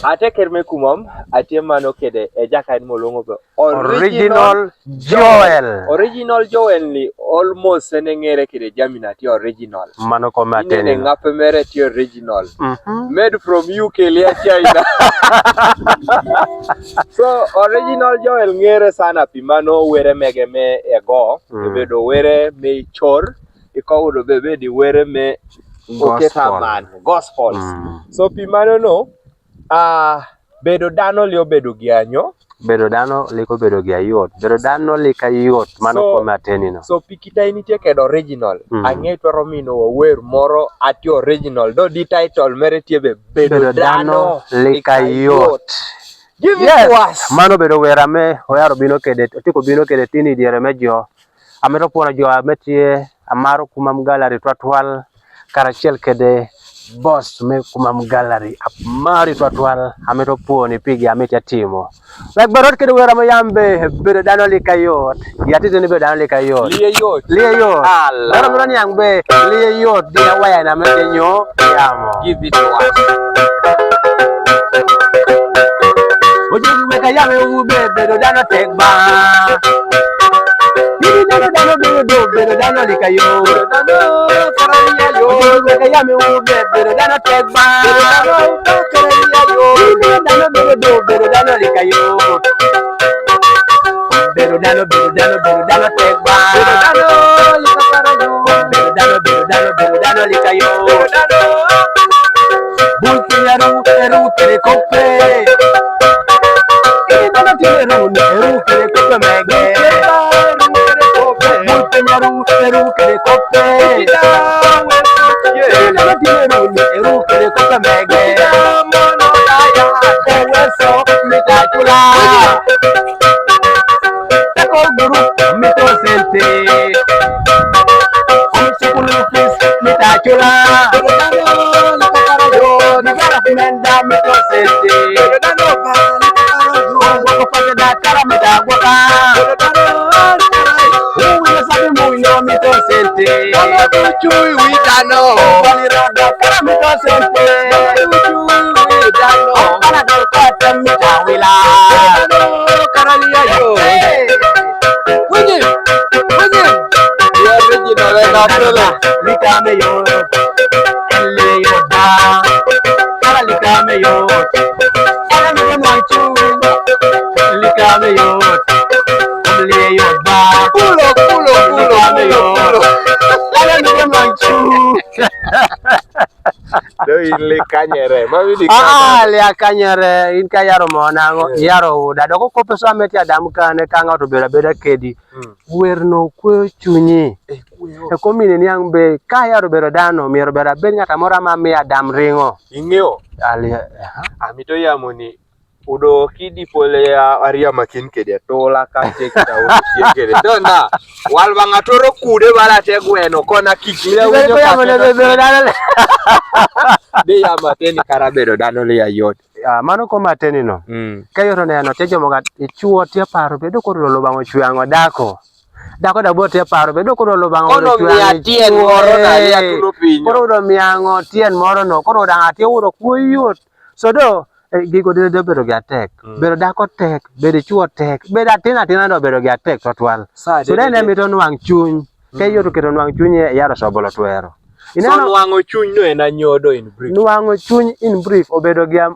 Ateker me kumom atie mano kede e jakain molongo be original Joel. Original Joel ni almost enengere kede jamina ti original. Mano komateni. Ine ngape mere ti original. Made from UK lia China. So original Joel ngere sana pimano were megeme ego. Bedo were me chor. Iko do bebe di were me oketaman gospels. So pimano no bedo dano lio bedo gianyo. Bedo dano liko bedo giayot. Bedo dano lika yot mano komateni no. So pikita initie kedo original. Ang'e twaro mino wer moro ati original. Do di title mere tiebe bedo dano lika yot. Give it to us. Mano bedo werame oyaro bino kede tiko bino kede tini diere mejo. Amero pona jo ametie amaro kumam gallery twatwal karachiel kede boss me kumam gallery amari twatwal amero poni pigi ametia timo like barot kede werame yambe bedo dano lika yot yatite ni bedo dano lika yot liye yot daro mrani yangbe liye yot dia waya na metenyo yamo give it to us. Ojo weka yame ube bedo dano tekba bedo dano lika yot dano karaya yo weka yame ube bedo dano tekba bedo dano lika yot bedo dano tekba bedo dano lika yot bulki eru kere kope dano eru kere kope mege eru kere kope eru kere kope mege eweso mitachula tako guru mito sente amshukulu fis mitachula nigara menda mito sente wako da kara mitagwaka mito sente chui widano balirada kara mito sente chui widano kana do kata mitawila karalia yo wenye ya original na tele likame yo ele yoda kara likame yo kara mito manchu likame yo ele yoda kulo Do ile kanyere mawidi le kanyere in ka yaro monango yaro uda doko ko peso ameti adamu kane kanga to beda kedi werno kwe chunyi e komine ni angbe ka yaro bero dano miero bera ben ngata mora mami adam ringo ingeo ali amito yamoni udo kidi pole ya aria makin kede tola ka tekta udo kede dona wal banga toro kude bala te gweno kona kikile winyo ka de ya mateni karabedo dano le yot mano ko mateni no kayo neno tejo moga ichuo tie paro bedo ko lo bango chuango dako da bote paro bedo ko lo bango chuango tien moro na ya tulo pinyo ko do miango tien moro no ko da ati uro kuyut so do gigo de bedo ga tek bedo dako tek bedo chuo tek bedo tina do bedo ga tek totwal so dene mi don wang chuny kayo to kedo wang chuny yaro sobolo twero ineno nuango chuny no en anyodo in brief nuango chuny in brief obedo ga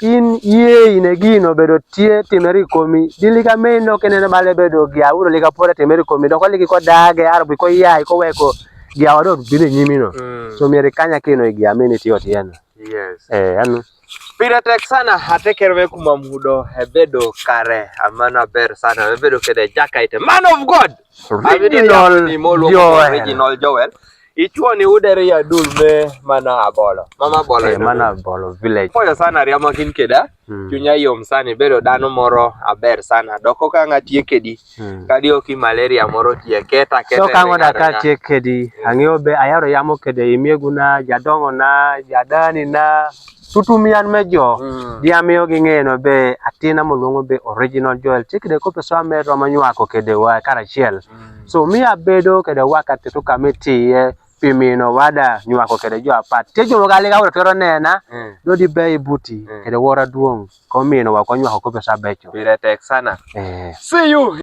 in ye ine gino bedo tie timeri komi dilika meno kenene bale bedo ga uro lika pore timeri komi doko liki ko dage arbi ko yai ko weko ga wado bine nyimino so miere kanya kino ga meni tiyo tieno yes anu pira tek sana atekerwe kuma mudo hebedo kare amana ber sana hebedo kede jakaite man of God original Joel ichuoni udere ya dulme mana abolo mama bolo mana bolo village poyo sana riama kin keda chunya yom sana bedo dano moro aber sana doko ka ngatie kedi kadio ki malaria moro tie keta so ka ngoda ka tie kedi angio be ayaro yamo kede imieguna jadongo na jadani na tutumian mejo diamio gingeno be atina molongo be original Joel tikde ko peso amero manywako kede wa karachiel so mi abedo kede wakati to kamiti pimino wada nywako kede jo apat tejo gali ga tero nena do di bei buti kede wora duong komino wa konywako ko pesa becho pire tek sana see you